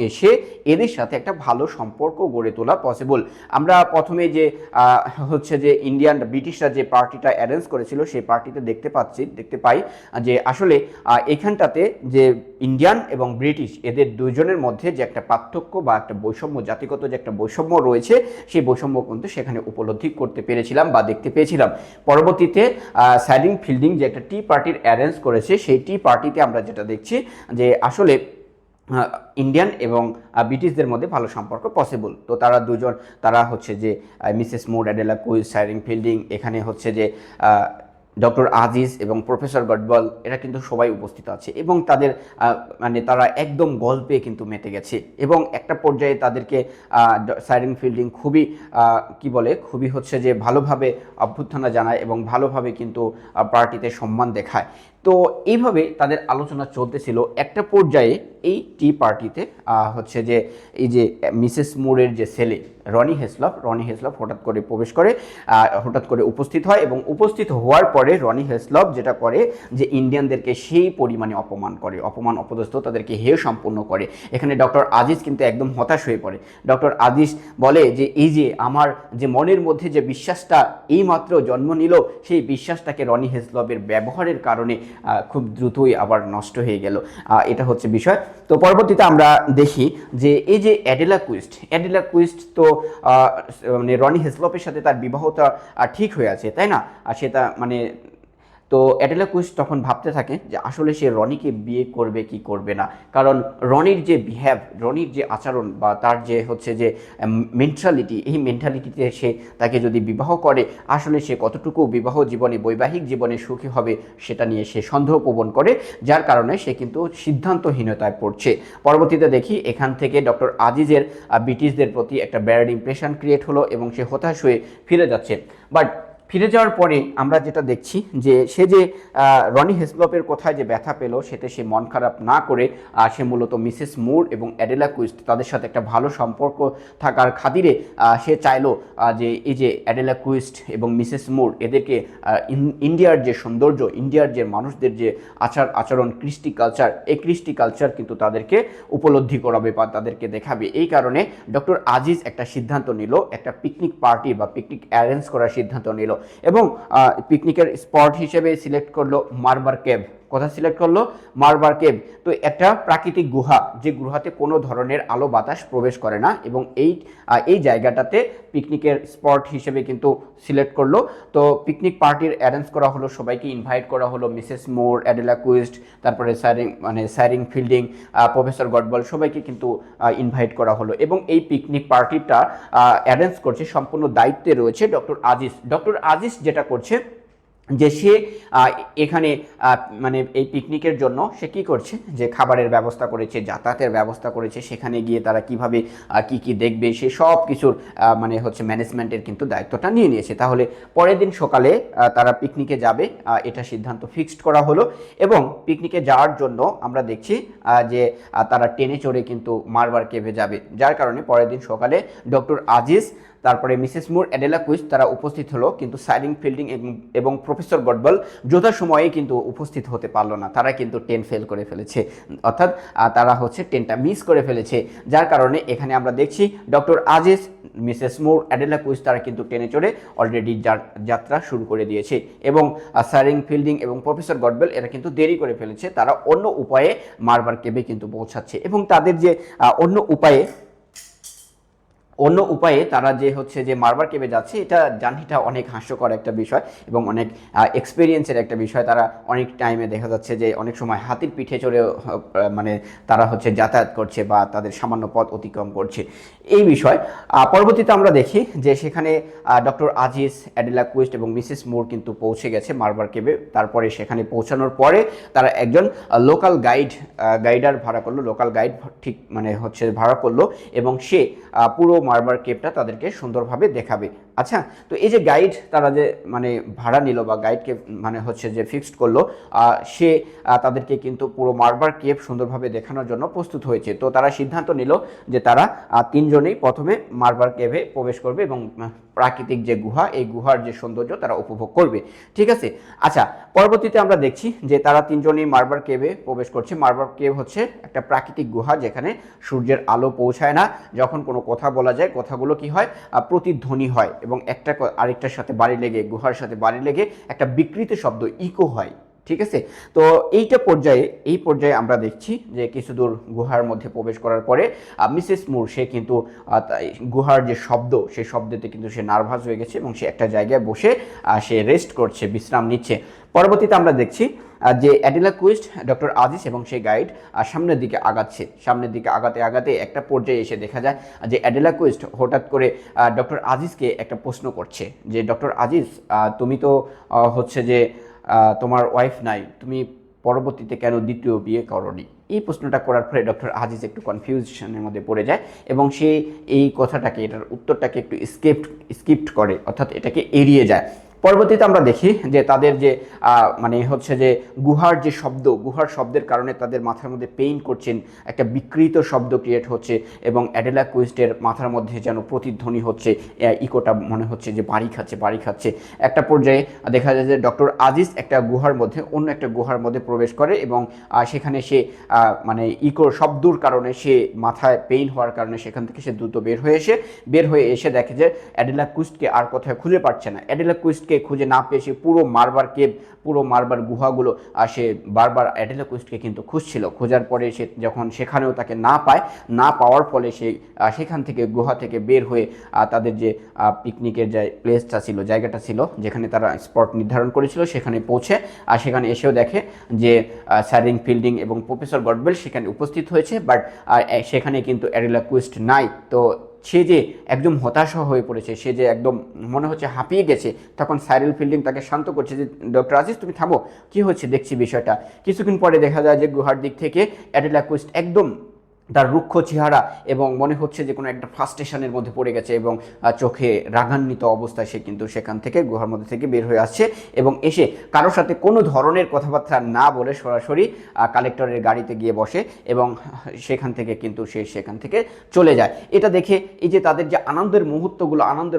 এসে এদের সাথে একটা ভালো সম্পর্ক গড়ে তোলা পসিবল। আমরা প্রথমে যে হচ্ছে যে ব্রিটিশরা যে পার্টিটা অ্যারেঞ্জ করেছিল, সেই পার্টিতে দেখতে পাই যে আসলে এখানটাতে যে ইন্ডিয়ান এবং ব্রিটিশ এদের দুইজনের মধ্যে যে একটা পার্থক্য বা একটা বৈষম্য, জাতিগত যে একটা বৈষম্য রয়েছে, সেই বৈষম্য কিন্তু সেখানে উপলব্ধি করতে পেরেছিলাম বা দেখতে পেয়েছিলাম। পরবর্তীতে সাইরিং ফিল্ডিং যে একটা টি পার্টির অ্যারেঞ্জ করেছে, সেই টি পার্টিতে আমরা যেটা দেখছি যে আসলে ইন্ডিয়ান এবং ব্রিটিশদের মধ্যে ভালো সম্পর্ক পসিবল। তো তারা হচ্ছে যে মিসেস মুর, অ্যাডেলা কুইস্ট, সাইরিং ফিল্ডিং, এখানে হচ্ছে যে ডক্টর আজিজ এবং প্রফেসর গডবল, এরা কিন্তু সবাই উপস্থিত আছে, এবং তাদের মানে তারা একদম গল্পে কিন্তু মেতে গেছে। এবং একটা পর্যায়ে তাদেরকে সাইরিং ফিল্ডিং খুবই হচ্ছে যে ভালোভাবে অভ্যর্থনা জানায় এবং ভালোভাবে কিন্তু পার্টিতে সম্মান দেখায়। তো এইভাবে তাদের আলোচনা চলতেছিল। একটা পর্যায়ে এই টি পার্টিতে হচ্ছে যে এই যে মিসেস মুরের যে ছেলে রনি হেসলপ হঠাৎ করে প্রবেশ করে, হঠাৎ করে উপস্থিত হয়, এবং উপস্থিত হওয়ার পরে রনি হেসলপ যেটা করে যে ইন্ডিয়ানদেরকে সেই পরিমাণে অপদস্থ, তাদেরকে হেয় সম্পূর্ণ করে। এখানে ডক্টর আজিজ কিন্তু একদম হতাশ হয়ে পড়ে। ডক্টর আজিজ বলে যে এই যে আমার যে মনের মধ্যে যে বিশ্বাসটা এইমাত্র জন্ম নিল, সেই বিশ্বাসটাকে রনি হেসলপের ব্যবহারের কারণে খুব দ্রুতই আবার নষ্ট হয়ে গেল। এটা হচ্ছে বিষয়। তো পরবর্তীতে আমরা দেখি যে এই যে অ্যাডেলা কুইস্ট তো মানে রনি হেসলপের সাথে তার বিবাহটা ঠিক হয়ে আছে, তাই না? আর সেটা মানে তো অ্যাডেলা কুইস্ট তখন ভাবতে থাকে যে আসলে সে রনিকে বিয়ে করবে কি করবে না। কারণ রনির যে আচরণ বা তার যে হচ্ছে যে মেন্টালিটি, এই মেন্টালিটিতে সে তাকে যদি বিবাহ করে, আসলে সে কতটুকু বৈবাহিক জীবনে সুখী হবে সেটা নিয়ে সে সন্দেহ প্রবণ করে। যার কারণে সে কিন্তু সিদ্ধান্তহীনতায় পড়ছে। পরবর্তীতে দেখি এখান থেকে ডক্টর আজিজের ব্রিটিশদের প্রতি একটা ব্যাড ইমপ্রেশন ক্রিয়েট হলো, এবং সে হতাশ হয়ে ফিরে যাচ্ছে। বাট ফিরে যাওয়ার পরে আমরা যেটা দেখছি যে সে যে রনি হেসলপের কোথায় যে ব্যথা পেল, সেটা সে মন খারাপ না করে সে মূলত মিসেস মুর এবং অ্যাডেলা কুইস্ট তাদের সাথে একটা ভালো সম্পর্ক থাকার খাতিরে সে চাইলো যে এই যে অ্যাডেলা কুইস্ট এবং মিসেস মুর এদেরকে ইন্ডিয়ার যে সৌন্দর্য, ইন্ডিয়ার যে মানুষদের যে আচরণ, কৃষ্টি কালচার কিন্তু তাদেরকে উপলব্ধি করাবে বা তাদেরকে দেখাবে। এই কারণে ডক্টর আজিজ একটা সিদ্ধান্ত নিল, একটা পিকনিক পার্টি বা পিকনিক অ্যারেঞ্জ করার সিদ্ধান্ত নিল, এবং পিকনিকের স্পট হিসেবে সিলেক্ট করলো মারবার কেভ। মারবার কেভ তো একটা প্রাকৃতিক গুহা, যে গুহাতে কোনো ধরনের আলো বাতাস প্রবেশ করে না, এবং এই জায়গাটাতে পিকনিকের স্পট হিসেবে কিন্তু সিলেক্ট করলো। তো পিকনিক পার্টির অ্যারেঞ্জ করা হলো, সবাইকে ইনভাইট করা হলো, মিসেস মোর, অ্যাডেলা কুইস্ট, তারপরে সাইরিং ফিল্ডিং, প্রফেসর গডবল, সবাইকে কিন্তু ইনভাইট করা হলো। এবং এই পিকনিক পার্টিটা অ্যারেঞ্জ করছে, সম্পূর্ণ দায়িত্বে রয়েছে ডক্টর আজিজ যেটা করছে যে সে এখানে মানে এই পিকনিকের জন্য সে কী করছে, যে খাবারের ব্যবস্থা করেছে, যাতায়াতের ব্যবস্থা করেছে, সেখানে গিয়ে তারা কিভাবে কি কি দেখবে সে সব কিছুর মানে হচ্ছে ম্যানেজমেন্টের কিন্তু দায়িত্বটা নিয়ে নিয়েছে। তাহলে পরের দিন সকালে তারা পিকনিকে যাবে, এটা সিদ্ধান্ত ফিক্সড করা হলো। এবং পিকনিকে যাওয়ার জন্য আমরা দেখছি যে তারা ট্রেনে চড়ে কিন্তু মারবার কেভে যাবে, যার কারণে পরের দিন সকালে ডক্টর আজিজ, তারপরে মিসেস মুর, অ্যাডেলা কুইস তারা উপস্থিত হলো, কিন্তু সাইরিং ফিল্ডিং এবং প্রফেসর গডবল যথাসময়ে কিন্তু উপস্থিত হতে পারলো না। তারা কিন্তু ট্রেন ফেল করে ফেলেছে, অর্থাৎ তারা হচ্ছে ট্রেনটা মিস করে ফেলেছে, যার কারণে এখানে আমরা দেখছি ডক্টর আজিজ, মিসেস মুর, অ্যাডেলা কুইস তারা কিন্তু ট্রেনে চড়ে অলরেডি যাত্রা শুরু করে দিয়েছে। এবং সাইরিং ফিল্ডিং এবং প্রফেসর গডবেল এরা কিন্তু দেরি করে ফেলেছে, তারা অন্য উপায়ে মারবার কেবে কিন্তু পৌঁছাচ্ছে। এবং তাদের যে অন্য উপায়ে তারা যে হচ্ছে যে মারবার কেবে যাচ্ছে, এটা জার্নিটা অনেক হাস্যকর একটা বিষয় এবং অনেক এক্সপিরিয়েন্সের একটা বিষয়। তারা অনেক টাইমে দেখা যাচ্ছে যে অনেক সময় হাতির পিঠে চড়ে মানে তারা হচ্ছে যাতায়াত করছে বা তাদের সামান্য পথ অতিক্রম করছে এই বিষয়। পরবর্তীতে আমরা দেখি যে সেখানে ডক্টর আজিজ, অ্যাডেলা কুইস্ট এবং মিসেস মুর কিন্তু পৌঁছে গেছে মারবার কেবে। তারপরে সেখানে পৌঁছানোর পরে তারা একজন লোকাল গাইডার ভাড়া করলো, লোকাল গাইড ঠিক মানে হচ্ছে ভাড়া করলো, এবং সে পুরো মারবার কেভটা তাদেরকে সুন্দরভাবে দেখাবে। আচ্ছা, তো এই যে গাইড তারা যে মানে ভাড়া নিল বা গাইডকে মানে হচ্ছে যে ফিক্সড করলো, সে তাদেরকে কিন্তু পুরো মারবার কেভ সুন্দরভাবে দেখানোর জন্য প্রস্তুত হয়েছে। তো তারা সিদ্ধান্ত নিল যে তারা তিনজনেই প্রথমে মারবার কেভে প্রবেশ করবে এবং প্রাকৃতিক যে গুহা, এই গুহার যে সৌন্দর্য তারা উপভোগ করবে। ঠিক আছে। আচ্ছা, পরবর্তীতে আমরা দেখছি যে তারা তিনজনেই মারবার কেভে প্রবেশ করছে। মারবার কেভ হচ্ছে একটা প্রাকৃতিক গুহা যেখানে সূর্যের আলো পৌঁছায় না। যখন কোনো কথা বলা যায়, কথাগুলো কি হয়, প্রতিধ্বনি হয় এবং একটা আরেকটার সাথে বাড়ি লেগে, গুহার সাথে বাড়ি লেগে একটা বিকৃত শব্দ, ইকো হয়। ঠিক আছে। তো এই পর্যায়ে আমরা দেখছি যে কিছু দূর গুহার মধ্যে প্রবেশ করার পরে মিসেস মুর সে কিন্তু গুহার যে শব্দ, সেই শব্দতে কিন্তু সে নার্ভাস হয়ে গেছে এবং সে একটা জায়গায় বসে সে রেস্ট করছে, বিশ্রাম নিচ্ছে। পরবর্তীতে আমরা দেখছি যে অ্যাডেলা কুইস্ট, ডক্টর আজিজ এবং সেই গাইড সামনের দিকে আগাচ্ছে। সামনের দিকে আগাতে আগাতে একটা পর্যায়ে এসে দেখা যায় যে অ্যাডেলা কুইস্ট হঠাৎ করে ডক্টর আজিজকে একটা প্রশ্ন করছে যে, ডক্টর আজিজ, তুমি তো হচ্ছে যে তোমার ওয়াইফ নাই, তুমি পরবর্তীতে কেন দ্বিতীয় বিয়ে করনি? এই প্রশ্নটা করার ফলে ডক্টর আজিজ একটু কনফিউশনের মধ্যে পড়ে যায় এবং সে এই কথাটাকে, এটার উত্তরটাকে একটু স্কিপ্ট করে, অর্থাৎ এটাকে এড়িয়ে যায়। পরবর্তীতে আমরা দেখি যে তাদের যে মানে হচ্ছে যে গুহার যে শব্দ, গুহার শব্দের কারণে তাদের মাথার মধ্যে পেইন করছেন, একটা বিকৃত শব্দ ক্রিয়েট হচ্ছে এবং অ্যাডেলা কুইস্টের মাথার মধ্যে যেন প্রতিধ্বনি হচ্ছে, ইকোটা মনে হচ্ছে যে বাড়ি খাচ্ছে। একটা পর্যায়ে দেখা যায় যে ডক্টর আজিজ একটা গুহার মধ্যে, অন্য একটা গুহার মধ্যে প্রবেশ করে এবং সেখানে সে মানে ইকোর শব্দর কারণে, সে মাথায় পেইন হওয়ার কারণে সেখান থেকে সে দ্রুত বের হয়ে এসে দেখে যে অ্যাডেলা কুইস্টকে আর কোথায় খুঁজে পাচ্ছে না। অ্যাডেলা কুইস্টকে খুঁজে না পেয়ে সে পুরো মারবার কেভ, পুরো মারবার গুহাগুলো সে বারবার অ্যাডেলা কুইস্টকে কিন্তু খুঁজছিল। খোঁজার পরে সে যখন সেখানেও তাকে না পাওয়ার ফলে সে সেখান থেকে, গুহা থেকে বের হয়ে তাদের যে পিকনিকের যে প্লেসটা ছিল, জায়গাটা ছিল যেখানে তারা স্পট নির্ধারণ করেছিল, সেখানে পৌঁছে সেখানে এসেও দেখে যে সাইরিং ফিল্ডিং এবং প্রফেসর গডবেল সেখানে উপস্থিত হয়েছে, বাট সেখানে কিন্তু অ্যাডেলা কুইস্ট নাই। তো সে যে একদম হতাশা হয়ে পড়েছে, সে যে একদম মনে হচ্ছে হাঁপিয়ে গেছে, তখন সাইরিল ফিল্ডিং তাকে শান্ত করছে যে, ডক্টর আজিজ, তুমি থামো, কী হচ্ছে দেখছি বিষয়টা। কিছুক্ষণ পরে দেখা যায় যে গুহার দিক থেকে অ্যাডেলা কুইস্ট একদম তার রুক্ষ চেহারা এবং মনে হচ্ছে যে কোনো একটা ফ্রাস্ট্রেশনের মধ্যে পড়ে গেছে এবং চোখে রাগান্বিত অবস্থায় সে কিন্তু সেখান থেকে, গুহার মধ্যে থেকে বের হয়ে আসছে এবং এসে কারোর সাথে কোনো ধরনের কথাবার্তা না বলে সরাসরি কালেক্টরের গাড়িতে গিয়ে বসে এবং সেখান থেকে কিন্তু সে সেখান থেকে চলে যায়। এটা দেখে এই যে তাদের যে আনন্দের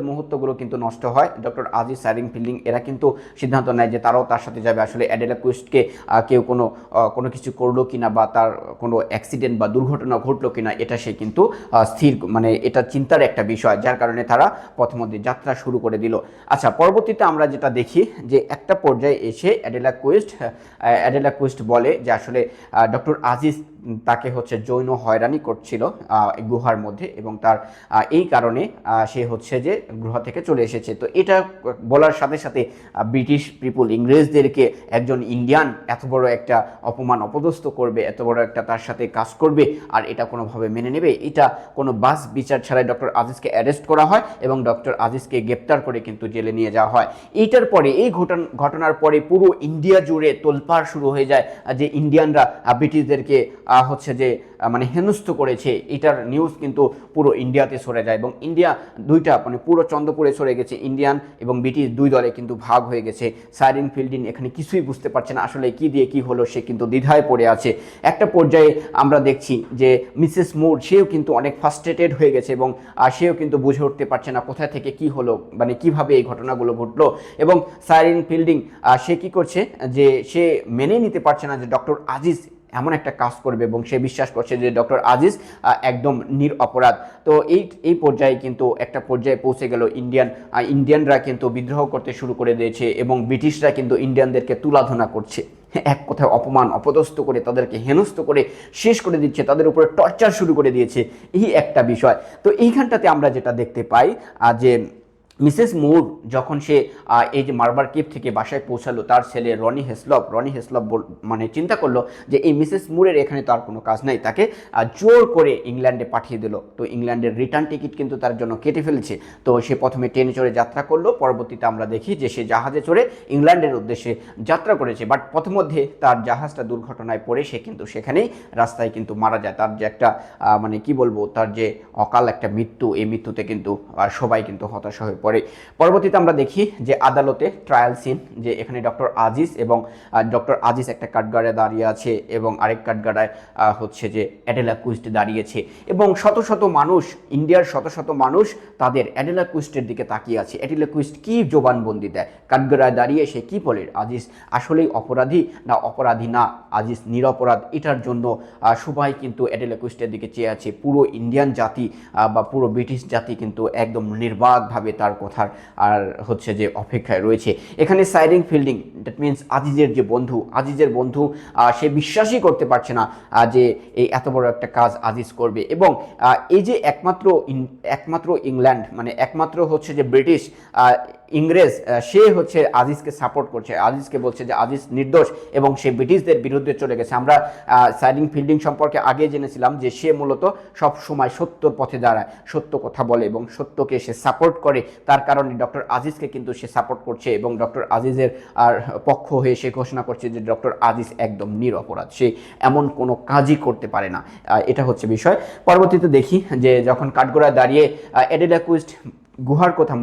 মুহূর্তগুলো কিন্তু নষ্ট হয়। ডক্টর আজিজ, সাইরিং ফিল্ডিং এরা কিন্তু সিদ্ধান্ত নেয় যে তারাও তার সাথে যাবে। আসলে অ্যাডেলা কুইস্টকে কেউ কোনো কিছু করলো কিনা বা তার কোনো অ্যাক্সিডেন্ট বা দুর্ঘটনা ঘটলো কিনা, এটা সে কিন্তু স্থির, মানে এটা চিন্তার একটা বিষয়, যার কারণে তারা পথমধ্যে যাত্রা শুরু করে দিল। আচ্ছা, পরবর্তীতে আমরা যেটা দেখি যে একটা পর্যায়ে এসে অ্যাডেলা কুইস্ট বলে যে আসলে ডক্টর আজিজ তাকে হচ্ছে যৌন হয়রানি করছিল গুহার মধ্যে, এবং তার এই কারণে সে হচ্ছে যে গুহা থেকে চলে এসেছে। তো এটা বলার সাথে সাথে ব্রিটিশ পিপুল, ইংরেজদেরকে একজন ইন্ডিয়ান এত বড় একটা অপমান অপদস্থ করবে, এত বড় একটা তার সাথে কাজ করবে, আর এটা কোনোভাবে মেনে নেবে? এটা কোনো বাস বিচার ছাড়াই ডক্টর আজিজকে অ্যারেস্ট করা হয় এবং ডক্টর আজিজকে গ্রেপ্তার করে কিন্তু জেলে নিয়ে যাওয়া হয়। এইটার পরে, এই ঘটনার পরে পুরো ইন্ডিয়া জুড়ে তোলপাড় শুরু হয়ে যায় যে ইন্ডিয়ানরা ব্রিটিশদেরকে হচ্ছে যে মানে হেনস্থ করেছে। এটার নিউজ কিন্তু পুরো ইন্ডিয়াতে ছড়ে যায় এবং ইন্ডিয়া দুইটা মানে পুরো চন্দ্রপুরে ছড়ে গেছে। ইন্ডিয়ান এবং ব্রিটিশ দুই দলে কিন্তু ভাগ হয়ে গেছে। সাইরিন ফিল্ডিং এখানে কিছুই বুঝতে পারছে না আসলে কি দিয়ে কি হলো, সে কিন্তু দ্বিধায় পড়ে আছে। একটা পর্যায়ে আমরা দেখছি যে মিসেস মুর সেও কিন্তু অনেক ফ্রাস্ট্রেটেড হয়ে গেছে এবং সেও কিন্তু বুঝে উঠতে পারছে না কোথা থেকে কি হলো, মানে কিভাবে এই ঘটনাগুলো ঘটলো। এবং সাইরিন ফিল্ডিং সে কি করছে যে সে মেনে নিতে পারছে না যে ডক্টর আজিজ এমন একটা কাজ করবে, এবং সে বিশ্বাস করছে যে ডক্টর আজিজ একদম নিরপরাধ। তো এই পর্যায়ে কিন্তু একটা পর্যায়ে পৌঁছে গেল। ইন্ডিয়ানরা কিন্তু বিদ্রোহ করতে শুরু করে দিয়েছে এবং ব্রিটিশরা কিন্তু ইন্ডিয়ানদেরকে তুলাধনা করছে, এক কথায় অপমান অপদস্থ করে তাদেরকে হেনস্থ করে শেষ করে দিচ্ছে, তাদের উপরে টর্চার শুরু করে দিয়েছে। এই একটা বিষয়। তো এইখানটাতে আমরা যেটা দেখতে পাই যে মিসেস মুর যখন সে এই যে মার্বার কেভ থেকে বাসায় পৌঁছালো, তার ছেলে রনি হেসলপ মানে চিন্তা করলো যে এই মিসেস মুরের এখানে তো আর কোনো কাজ নাই, তাকে জোর করে ইংল্যান্ডে পাঠিয়ে দিল। তো ইংল্যান্ডের রিটার্ন টিকিট কিন্তু তার জন্য কেটে ফেলেছে। তো সে প্রথমে ট্রেনে চড়ে যাত্রা করলো, পরবর্তীতে আমরা দেখি যে সে জাহাজে চড়ে ইংল্যান্ডের উদ্দেশ্যে যাত্রা করেছে। বাট পথমধ্যে তার জাহাজটা দুর্ঘটনায় পড়ে সে কিন্তু সেখানেই রাস্তায় কিন্তু মারা যায়। তার যে একটা মানে কি বলবো, তার যে অকাল একটা মৃত্যু, এই মৃত্যুতে কিন্তু সবাই কিন্তু হতাশ হয়ে পরে। পরবর্তীতে আমরা দেখি যে আদালতে ট্রায়াল সিন, যে এখানে ডক্টর আজিজ এবং ডক্টর আজিজ একটা কাঠগড়ায় দাঁড়িয়ে আছে এবং আরেক কাঠগড়ায় হচ্ছে যে অ্যাডেলা কুইস্ট দাঁড়িয়েছে, এবং শত শত মানুষ, ইন্ডিয়ার শত শত মানুষ তাদের অ্যাডেলা কুইস্টের দিকে তাকিয়ে আছে। অ্যাডেলা কুইস্ট কি জবানবন্দি দেয়, কাঠগড়ায় দাঁড়িয়ে সে কি বলে, আজিজ আসলেই অপরাধী না অপরাধী না, আজিজ নিরপরাধ। এটার জন্য সবাই কিন্তু অ্যাডেলা কুইস্টের দিকে চেয়ে আছে। পুরো ইন্ডিয়ান জাতি বা পুরো ব্রিটিশ জাতি কিন্তু একদম নির্বাকভাবে তার কথার আর হচ্ছে যে অপেক্ষায় রয়েছে। এখানে সাইরিন ফিল্ডিং, দ্যাট মিনস আজিজের বন্ধু সে বিশ্বাসই করতে পারছে না যে এই এত বড় একটা কাজ আজিজ করবে। এবং এই যে একমাত্র ইংল্যান্ড, মানে একমাত্র হচ্ছে যে ব্রিটিশ ইংরেজ, সে হচ্ছে আজিজকে সাপোর্ট করছে, আজিজকে বলছে যে আজিজ নির্দোষ এবং সে ব্রিটিশদের বিরুদ্ধে চলে গেছে। আমরা সাইরিন ফিল্ডিং সম্পর্কে আগে জেনেছিলাম যে সে মূলত সব সময় সত্যর পথে দাঁড়ায়, সত্য কথা বলে এবং সত্যকে সে সাপোর্ট করে। তার কারণে ডক্টর আজিজকে কিন্তু সে সাপোর্ট করছে এবং ডক্টর আজিজের পক্ষ হয়ে সে ঘোষণা করছে যে ডক্টর আজিজ একদম নিরপরাধ, সে এমন কোনো কাজই করতে পারে না। এটা হচ্ছে বিষয়। পরবর্তীতে দেখি যে যখন কাঠগড়ায় দাঁড়িয়ে অ্যাডেলা কুইস্ট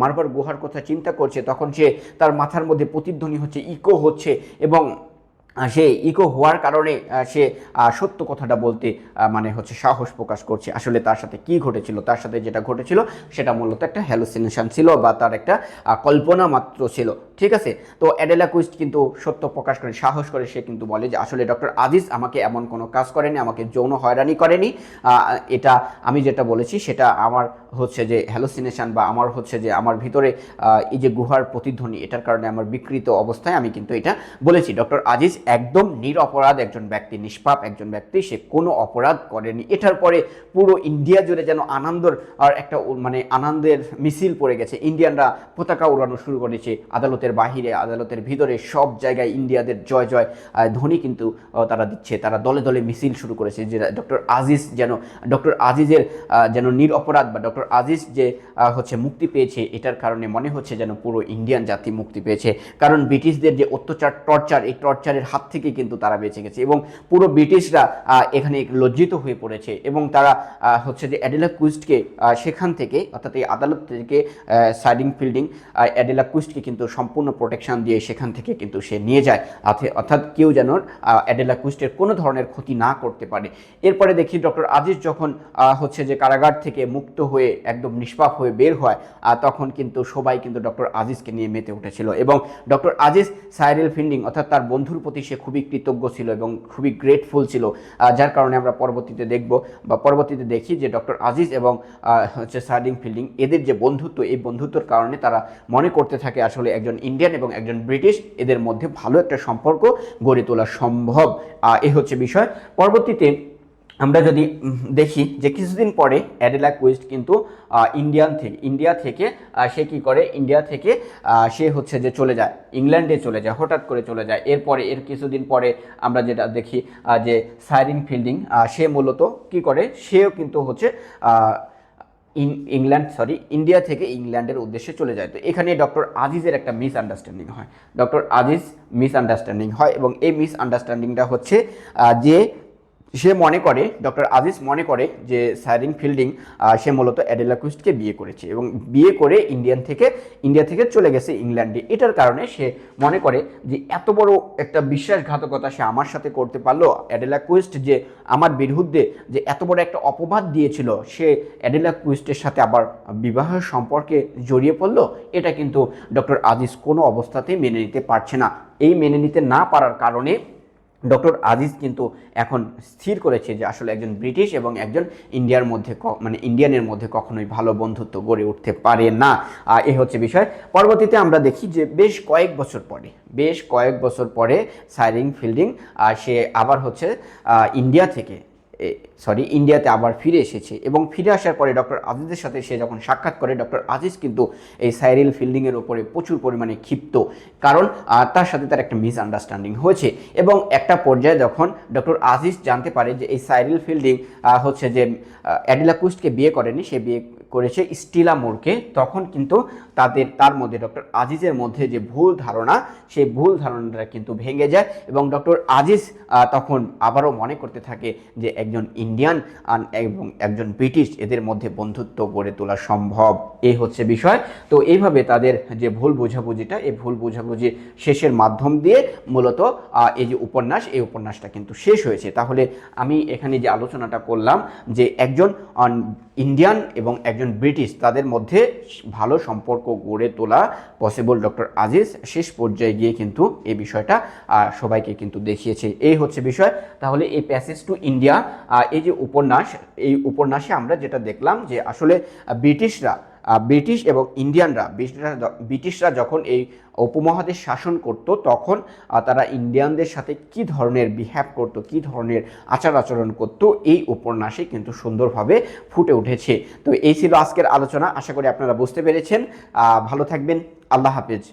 মার্বার গুহার কথা চিন্তা করছে, তখন সে তার মাথার মধ্যে প্রতিধ্বনি হচ্ছে, ইকো হচ্ছে, এবং সে ইকো হওয়ার কারণে সে সত্য কথাটা বলতে মানে হচ্ছে সাহস প্রকাশ করছে। আসলে তার সাথে কি ঘটেছিল, তার সাথে যেটা ঘটেছিল সেটা মূলত একটা হ্যালুসিনেশন ছিল বা তার একটা কল্পনা মাত্র ছিল, ঠিক আছে। তো অ্যাডেলা কুইস্ট কিন্তু সত্য প্রকাশ করে, সাহস করে, সে কিন্তু বলে যে আসলে ডক্টর আজিজ আমাকে এমন কোনো কাজ করেনি, আমাকে যৌন হয়রানি করেনি, এটা আমি যেটা বলেছি সেটা আমার হচ্ছে যে হ্যালুসিনেশন বা আমার হচ্ছে যে আমার ভিতরে এই যে গুহার প্রতিধ্বনি, এটার কারণে আমার বিকৃত অবস্থায় আমি কিন্তু এটা বলেছি। ডক্টর আজিজ একদম নিরপরাধ একজন ব্যক্তি, নিষ্পাপ একজন ব্যক্তি, সে কোনো অপরাধ করেনি। এটার পরে পুরো ইন্ডিয়া জুড়ে যেন আনন্দের মিছিল পড়ে গেছে। ইন্ডিয়ানরা পতাকা উড়ানো শুরু করেছে, আদালতের বাহিরে আদালতের ভিতরে সব জায়গায় ইন্ডিয়াদের জয় জয় ধ্বনি কিন্তু তারা দিচ্ছে। তারা দলে দলে মিছিল শুরু করেছে যে ডক্টর আজিজের যেন নিরপরাধ বা ডক্টর আজিজ যে হচ্ছে মুক্তি পেয়েছে, এটার কারণে মনে হচ্ছে যেন পুরো ইন্ডিয়ান জাতি মুক্তি পেয়েছে। কারণ ব্রিটিশদের যে অত্যাচার, টর্চার, এই টর্চারের হাত থেকে কিন্তু তারা বেঁচে গেছে এবং পুরো ব্রিটিশরা এখানে লজ্জিত হয়ে পড়েছে এবং তারা হচ্ছে যে অ্যাডেলা কুইস্টকে সেখান থেকে, অর্থাৎ এই আদালত থেকে সাইরিন ফিল্ডিং অ্যাডেলা কুইস্টকে কিন্তু সম্পূর্ণ প্রোটেকশন দিয়ে সেখান থেকে কিন্তু সে নিয়ে যায়, অর্থাৎ কেউ যেন অ্যাডেলা কুইস্টের কোনো ধরনের ক্ষতি না করতে পারে। এরপরে দেখি ডক্টর আজিজ যখন হচ্ছে যে কারাগার থেকে মুক্ত হয়ে একদম নিষ্পাপ হয়ে বের হয়, তখন কিন্তু সবাই কিন্তু ডক্টর আজিজকে নিয়ে মেতে উঠেছিল এবং ডক্টর আজিজ সাইরিন ফিল্ডিং অর্থাৎ তার বন্ধুর প্রতি সে খুবই কৃতজ্ঞ ছিল এবং খুবই গ্রেটফুল ছিল, যার কারণে আমরা পরবর্তীতে দেখি যে ডক্টর আজিজ এবং হচ্ছে সাইরিন ফিল্ডিং এদের যে বন্ধুত্ব, এই বন্ধুত্বর কারণে তারা মনে করতে থাকে আসলে একজন ইন্ডিয়ান এবং একজন ব্রিটিশ, এদের মধ্যে ভালো একটা সম্পর্ক গড়ে তোলা সম্ভব। এ হচ্ছে বিষয়। পরবর্তীতে আমরা যদি দেখি যে কিছুদিন পরে অ্যাডেলা কুইস্ট কিন্তু ইন্ডিয়া থেকে সে কি করে, ইন্ডিয়া থেকে সে হচ্ছে যে চলে যায় ইংল্যান্ডে, চলে যায়, হঠাৎ করে চলে যায়। এরপরে এর কিছুদিন পরে আমরা যেটা দেখি যে সাইরিন ফিল্ডিং সে মূলত কি করে, সেও কিন্তু হচ্ছে ইন্ডিয়া থেকে ইংল্যান্ডের উদ্দেশ্যে চলে যায়। তো এখানে ডক্টর আজিজের একটা মিসআন্ডারস্ট্যান্ডিং হয়, এবং এই মিসআন্ডারস্ট্যান্ডিংটা হচ্ছে যে ডক্টর আজিজ মনে করে যে সাইরিন ফিল্ডিং সে মূলত অ্যাডেলা কুইস্টকে বিয়ে করেছে এবং বিয়ে করে ইন্ডিয়া থেকে চলে গেছে ইংল্যান্ডে। এটার কারণে সে মনে করে যে এত বড় একটা বিশ্বাসঘাতকতা সে আমার সাথে করতে পারলো, অ্যাডেলা কুইস্ট যে আমার বিরুদ্ধে যে এত বড় একটা অপবাদ দিয়েছিল, সে অ্যাডেলা কুইস্টের সাথে আবার বিবাহ সম্পর্কে জড়িয়ে পড়লো। এটা কিন্তু ডক্টর আজিজ কোনো অবস্থাতেই মেনে নিতে পারছে না। এই মেনে নিতে না পারার কারণে ডক্টর আজিজ কিন্তু এখন স্থির করেছে যে আসলে একজন ব্রিটিশ এবং একজন ইন্ডিয়ানের মধ্যে কখনোই ভালো বন্ধুত্ব গড়ে উঠতে পারে না। এই হচ্ছে বিষয়। পরবর্তীতে আমরা দেখি যে বেশ কয়েক বছর পরে সাইরিন ফিল্ডিং সে আবার হচ্ছে ইন্ডিয়াতে আবার ফিরে এসেছে এবং ফিরে আসার পরে ডক্টর আজিজের সাথে সে যখন সাক্ষাৎ করে, ডক্টর আজিজ কিন্তু এই সাইরিল ফিল্ডিংয়ের ওপরে প্রচুর পরিমাণে ক্ষিপ্ত, কারণ তার সাথে তার একটা মিসআন্ডারস্ট্যান্ডিং হয়েছে। এবং একটা পর্যায়ে যখন ডক্টর আজিজ জানতে পারে যে এই সাইরিল ফিল্ডিং হচ্ছে যে অ্যাডেলা কুইস্টকে বিয়ে করেনি, সে বিয়ে করেছে স্টিলা মুরকে, তখন কিন্তু তার মধ্যে ডক্টর আজিজের মধ্যে যে ভুল ধারণা, সেই ভুল ধারণাটা কিন্তু ভেঙে যায় এবং ডক্টর আজিজ তখন আবারও মনে করতে থাকে যে একজন ইন্ডিয়ান এবং একজন ব্রিটিশ, এদের মধ্যে বন্ধুত্ব গড়ে তোলা সম্ভব। এই হচ্ছে বিষয়। তো এইভাবে তাদের যে ভুল বোঝাবুঝি শেষের মাধ্যম দিয়ে মূলত এই যে উপন্যাসটা কিন্তু শেষ হয়েছে। তাহলে আমি এখানে যে আলোচনাটা করলাম যে একজন ইন্ডিয়ান এবং একজন ব্রিটিশ, তাদের মধ্যে ভালো সম্পর্ক গড়ে তোলা পসিবল। ডক্টর আজিজ শেষ পর্যায়ে গিয়ে কিন্তু এই বিষয়টা সবাইকে কিন্তু দেখিয়েছে। এই হচ্ছে বিষয়। তাহলে এই প্যাসেজ টু ইন্ডিয়া এই যে উপন্যাসে আমরা যেটা দেখলাম যে আসলে ব্রিটিশ এবং ব্রিটিশরা যখন এই উপমহাদেশ শাসন করত, তখন তারা ইন্ডিয়ানদের সাথে কি ধরনের বিহেভ করত, কি ধরনের আচার আচরণ করত, এই উপন্যাসে কিন্তু সুন্দরভাবে ফুটে উঠেছে। তো এই ছিল আজকের আলোচনা। আশা করি আপনারা বুঝতে পেরেছেন। ভালো থাকবেন। আল্লাহ হাফেজ।